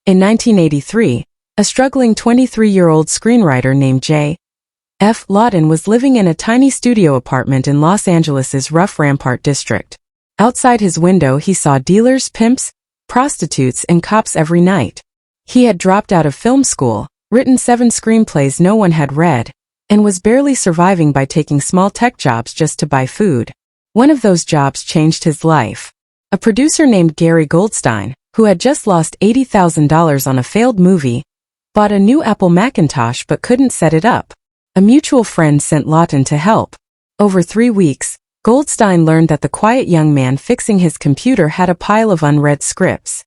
In 1983, a struggling 23-year-old screenwriter named J. F. Lawton was living in a tiny studio apartment in Los Angeles' rough Rampart district. Outside his window he saw dealers, pimps, prostitutes, and cops every night. He had dropped out of film school, written 7 screenplays no one had read, and was barely surviving by taking small tech jobs just to buy food. One of those jobs changed his life. A producer named Gary Goldstein, who had just lost $80,000 on a failed movie, bought a new Apple Macintosh but couldn't set it up. A mutual friend sent Lawton to help. Over 3 weeks, Goldstein learned that the quiet young man fixing his computer had a pile of unread scripts.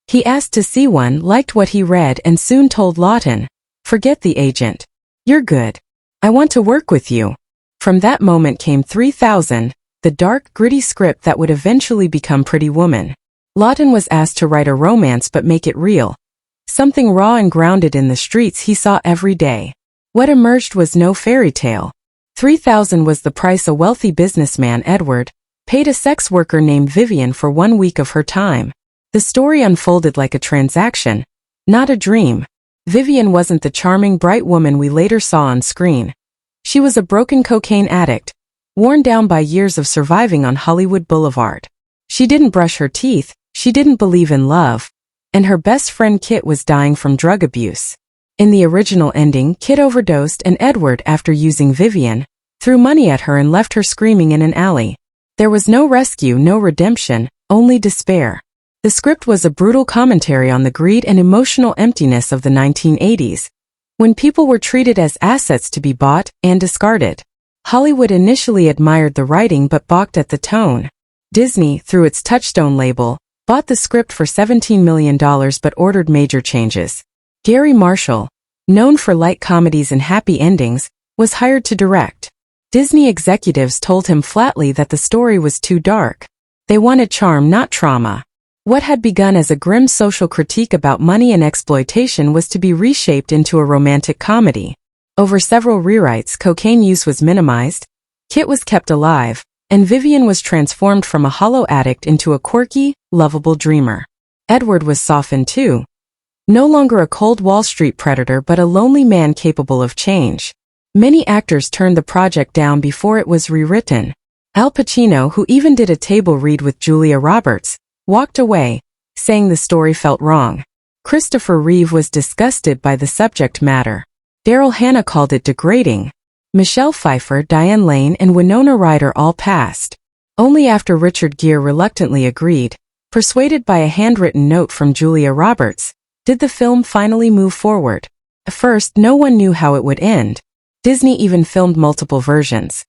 He asked to see one, liked what he read, and soon told Lawton, "Forget the agent. You're good. I want to work with you." From that moment came 3000, the dark, gritty script that would eventually become Pretty Woman. Lawton was asked to write a romance but make it real. Something raw and grounded in the streets he saw every day. What emerged was no fairy tale. 3000 was the price a wealthy businessman, Edward, paid a sex worker named Vivian for 1 week of her time. The story unfolded like a transaction, not a dream. Vivian wasn't the charming, bright woman we later saw on screen. She was a broken cocaine addict, worn down by years of surviving on Hollywood Boulevard. She didn't brush her teeth, she didn't believe in love, and her best friend Kit was dying from drug abuse. In the original ending, Kit overdosed and Edward, after using Vivian, threw money at her and left her screaming in an alley. There was no rescue, no redemption, only despair. The script was a brutal commentary on the greed and emotional emptiness of the 1980s, when people were treated as assets to be bought and discarded. Hollywood initially admired the writing but balked at the tone. Disney, through its Touchstone label, bought the script for $17 million but ordered major changes. Gary Marshall, known for light comedies and happy endings, was hired to direct. Disney executives told him flatly that the story was too dark. They wanted charm, not trauma. What had begun as a grim social critique about money and exploitation was to be reshaped into a romantic comedy. Over several rewrites, cocaine use was minimized, Kit was kept alive, and Vivian was transformed from a hollow addict into a quirky, lovable dreamer. Edward was softened too. No longer a cold Wall Street predator but a lonely man capable of change. Many actors turned the project down before it was rewritten. Al Pacino, who even did a table read with Julia Roberts, walked away, saying the story felt wrong. Christopher Reeve was disgusted by the subject matter. Daryl Hannah called it degrading. Michelle Pfeiffer, Diane Lane, and Winona Ryder all passed. Only after Richard Gere reluctantly agreed, persuaded by a handwritten note from Julia Roberts, did the film finally move forward. At first, no one knew how it would end. Disney even filmed multiple versions.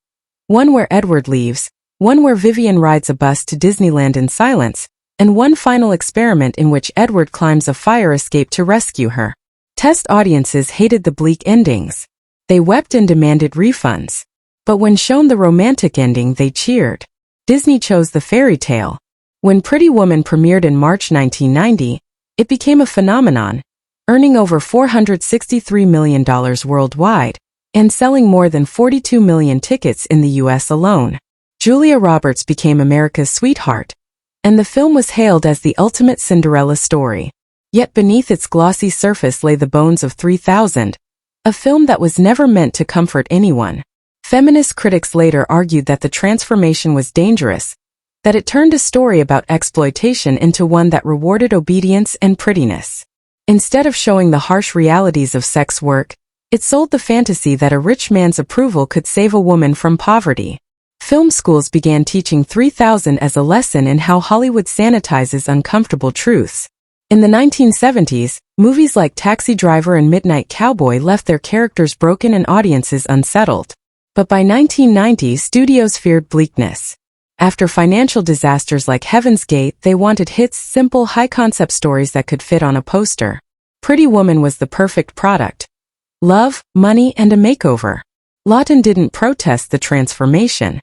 One where Edward leaves, one where Vivian rides a bus to Disneyland in silence, and one final experiment in which Edward climbs a fire escape to rescue her. Test audiences hated the bleak endings. They wept and demanded refunds. But when shown the romantic ending, they cheered. Disney chose the fairy tale. When Pretty Woman premiered in March 1990, it became a phenomenon, earning over $463 million worldwide, and selling more than 42 million tickets in the US alone. Julia Roberts became America's sweetheart, and the film was hailed as the ultimate Cinderella story. Yet beneath its glossy surface lay the bones of 3000, a film that was never meant to comfort anyone. Feminist critics later argued that the transformation was dangerous, that it turned a story about exploitation into one that rewarded obedience and prettiness. Instead of showing the harsh realities of sex work, it sold the fantasy that a rich man's approval could save a woman from poverty. Film schools began teaching 3000 as a lesson in how Hollywood sanitizes uncomfortable truths. In the 1970s, movies like Taxi Driver and Midnight Cowboy left their characters broken and audiences unsettled. But by 1990, studios feared bleakness. After financial disasters like Heaven's Gate, they wanted hits, simple, high-concept stories that could fit on a poster. Pretty Woman was the perfect product. Love, money, and a makeover. Lawton didn't protest the transformation.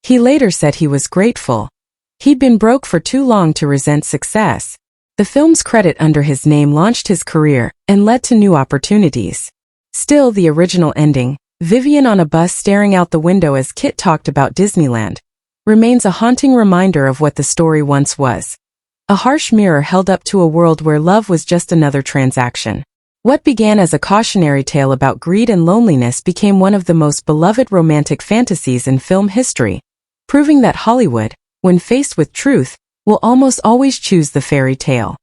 He later said he was grateful. He'd been broke for too long to resent success. The film's credit under his name launched his career and led to new opportunities. Still, the original ending, Vivian on a bus staring out the window as Kit talked about Disneyland, remains a haunting reminder of what the story once was. A harsh mirror held up to a world where love was just another transaction. What began as a cautionary tale about greed and loneliness became one of the most beloved romantic fantasies in film history, proving that Hollywood, when faced with truth, will almost always choose the fairy tale.